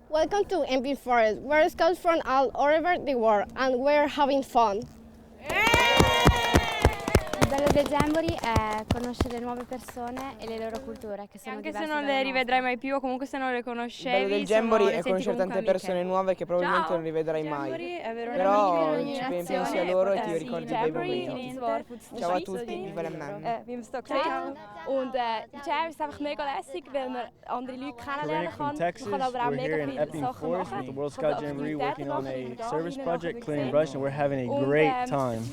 Welcome to Epping Forest, where scouts from all over the world and we're having fun. Il bello del jamboree è conoscere nuove persone e le loro culture che sono anche diverse se non dalle le rivedrai nostre. mai più o comunque se non le Il conoscevi. bello del jamboree è conoscere tante persone nuove che probabilmente non rivedrai mai. Però ci pensi a loro e ti ricordi dei bei momenti. Ciao a tutti, viva la mamma. Wir haben es hier gesehen und der Jam ist einfach mega lässig, weil man andere Leute kennenlernen kann. Texas, Man kann aber auch we're here mega in viele Epping Sachen Forest machen. with the World Scout Jamboree working on a service project, clearing brush, and we're having a great time.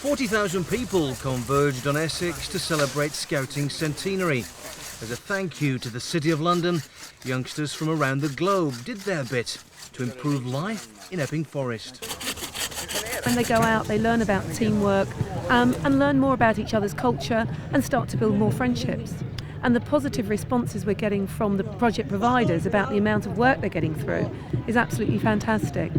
40,000 people converged on Essex to celebrate Scouting's centenary. As a thank you to the City of London, youngsters from around the globe did their bit to improve life in Epping Forest. When they go out, they learn about teamwork and learn more about each other's culture and start to build more friendships. And the positive responses we're getting from the project providers about the amount of work they're getting through is absolutely fantastic.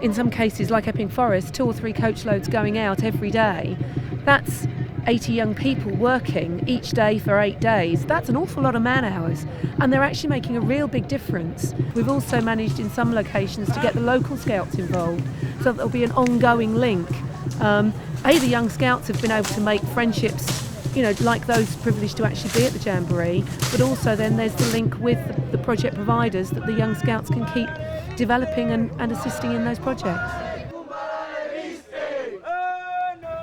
In some cases, like Epping Forest, 2 or 3 coach loads going out every day. That's 80 young people working each day for 8 days. That's an awful lot of man hours, and they're actually making a real big difference. We've also managed in some locations to get the local scouts involved so that there'll be an ongoing link. The young scouts have been able to make friendships, you know, like those privileged to actually be at the Jamboree, but also then there's the link with the project providers that the young scouts can keep developing and assisting in those projects.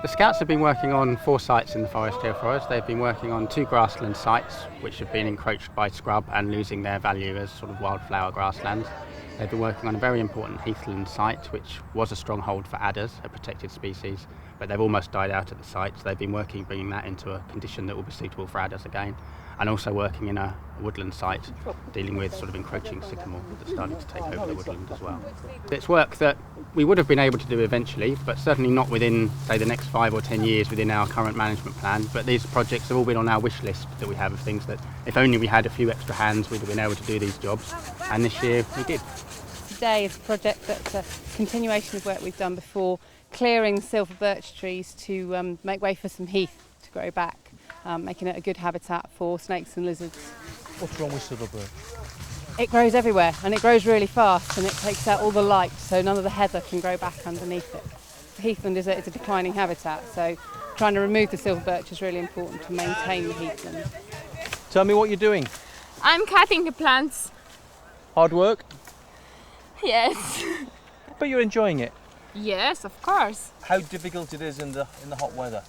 The Scouts have been working on 4 sites in the Forestier Forest. They've been working on 2 grassland sites which have been encroached by scrub and losing their value as sort of wildflower grasslands. They've been working on a very important heathland site which was a stronghold for adders, a protected species, but they've almost died out at the site, so they've been working bringing that into a condition that will be suitable for adders again, and also working in a woodland site dealing with sort of encroaching sycamore that's starting to take over the woodland as well. It's work that we would have been able to do eventually, but certainly not within, say, the next 5 or 10 years within our current management plan. But these projects have all been on our wish list that we have of things that if only we had a few extra hands we'd have been able to do these jobs, and this year we did. Today is a project that's a continuation of work we've done before, clearing silver birch trees to make way for some heath to grow back, making it a good habitat for snakes and lizards. What's wrong with silver birch? It grows everywhere and it grows really fast and it takes out all the light, so none of the heather can grow back underneath it. Heathland is a declining habitat, so trying to remove the silver birch is really important to maintain the heathland. Tell me what you're doing. I'm cutting the plants. Hard work? Yes. But you're enjoying it. Yes, of course. How difficult it is in the hot weather?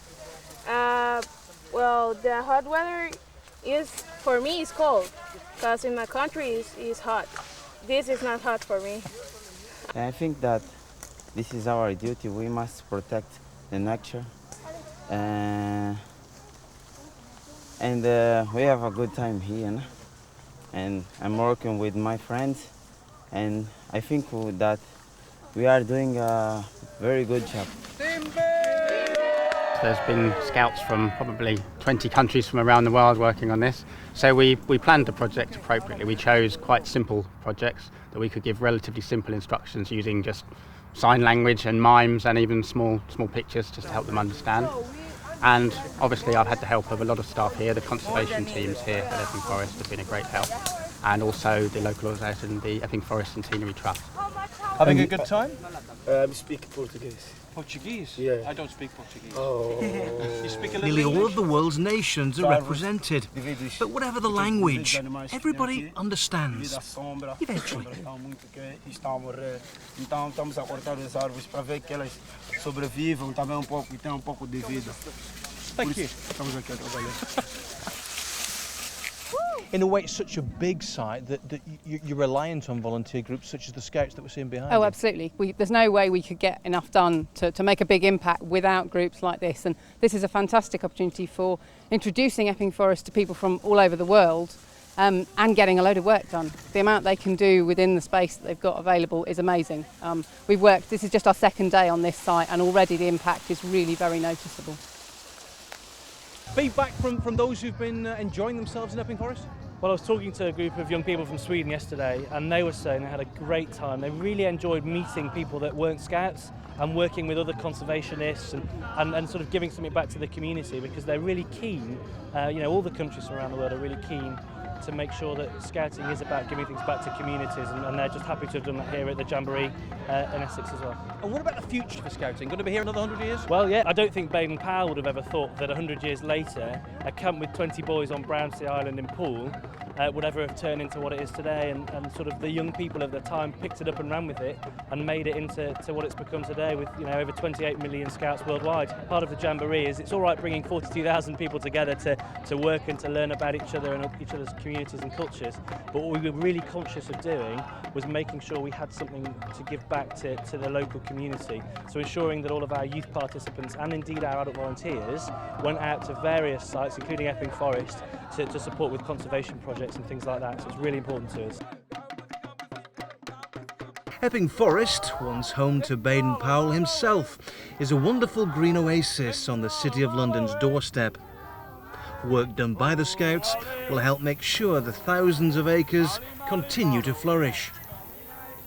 Well, the hot weather is, for me, is cold, because in my country is hot. This is not hot for me. I think that this is our duty. We must protect the nature, and we have a good time here. And I'm working with my friends, and I think that we are doing a very good job. There's been scouts from probably 20 countries from around the world working on this. So we planned the project appropriately. We chose quite simple projects that we could give relatively simple instructions using just sign language and mimes and even small pictures just to help them understand. And obviously I've had the help of a lot of staff here. The conservation teams here at Epping Forest have been a great help. And also the local organisation, the Epping Forest Centenary Trust. Having a good time? I speak Portuguese. Portuguese? Yeah. I don't speak Portuguese. Oh. You speak a little Nearly all English? of the world's nations are represented, but whatever the language, everybody understands, eventually. Então estamos a cortar as árvores para ver que elas sobrevivam também pouco e tenham pouco de vida. Thank you. Estamos aqui a trabalhar. In a way, it's such a big site that you're reliant on volunteer groups such as the Scouts that we're seeing behind Oh, you. absolutely. There's no way we could get enough done to make a big impact without groups like this. And this is a fantastic opportunity for introducing Epping Forest to people from all over the world and getting a load of work done. The amount they can do within the space that they've got available is amazing. This is just our second day on this site, and already the impact is really very noticeable. Feedback from those who've been enjoying themselves in Epping Forest? Well, I was talking to a group of young people from Sweden yesterday, and they were saying they had a great time. They really enjoyed meeting people that weren't Scouts and working with other conservationists and sort of giving something back to the community, because they're really keen, all the countries from around the world are really keen to make sure that Scouting is about giving things back to communities, and they're just happy to have done that here at the jamboree in Essex as well. And what about the future for Scouting? Going to be here another 100 years? Well, yeah, I don't think Baden-Powell would have ever thought that 100 years later, a camp with 20 boys on Brownsea Island in Poole would ever have turned into what it is today, and sort of the young people of the time picked it up and ran with it and made it into what it's become today, with over 28 million Scouts worldwide. Part of the jamboree is it's all right bringing 42,000 people together to work and to learn about each other and each other's communities and cultures, but what we were really conscious of doing was making sure we had something to give back to the local community. So ensuring that all of our youth participants and indeed our adult volunteers went out to various sites, including Epping Forest, to support with conservation projects and things like that. So it's really important to us. Epping Forest, once home to Baden-Powell himself, is a wonderful green oasis on the City of London's doorstep. Work done by the Scouts will help make sure the thousands of acres continue to flourish.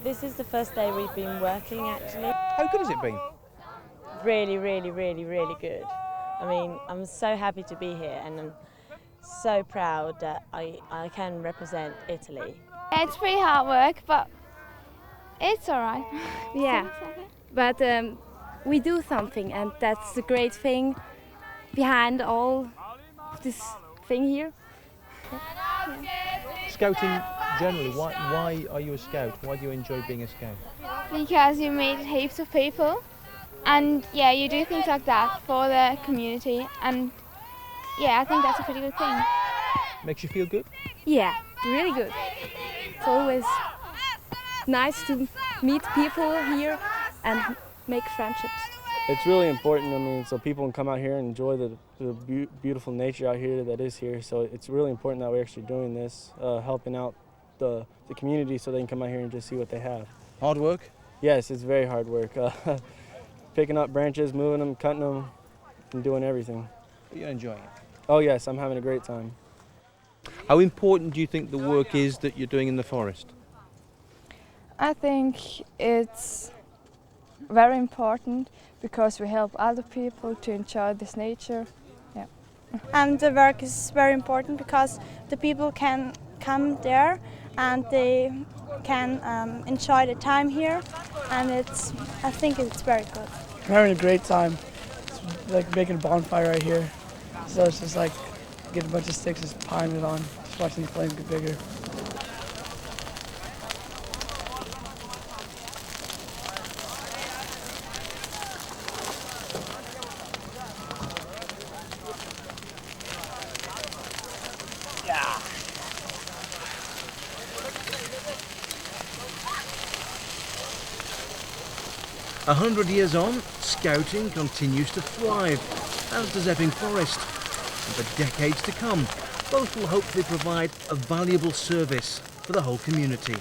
This is the first day we've been working, actually. How good has it been? Really, really, really, really good. I mean, I'm so happy to be here, and I'm so proud that I can represent Italy. It's pretty hard work, but it's all right. Yeah, but we do something, and that's the great thing behind all this thing here. Scouting generally, why are you a Scout? Why do you enjoy being a Scout? Because you meet heaps of people, and yeah, you do things like that for the community, and yeah, I think that's a pretty good thing. Makes you feel good? Yeah, really good. It's always nice to meet people here and make friendships. It's really important, I mean, so people can come out here and enjoy the beautiful nature out here that is here. So it's really important that we're actually doing this, helping out the community so they can come out here and just see what they have. Hard work? Yes, it's very hard work. Picking up branches, moving them, cutting them, and doing everything. But you're enjoying it? Oh yes, I'm having a great time. How important do you think the work is that you're doing in the forest? I think it's very important because we help other people to enjoy this nature. Yeah. And the work is very important because the people can come there and they can enjoy the time here, and I think it's very good. I'm having a great time. It's like making a bonfire right here. So it's just like getting a bunch of sticks, just piling it on, just watching the flames get bigger. Yeah. 100 years on, Scouting continues to thrive, as does Epping Forest. And for decades to come, both will hopefully provide a valuable service for the whole community.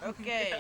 Okay.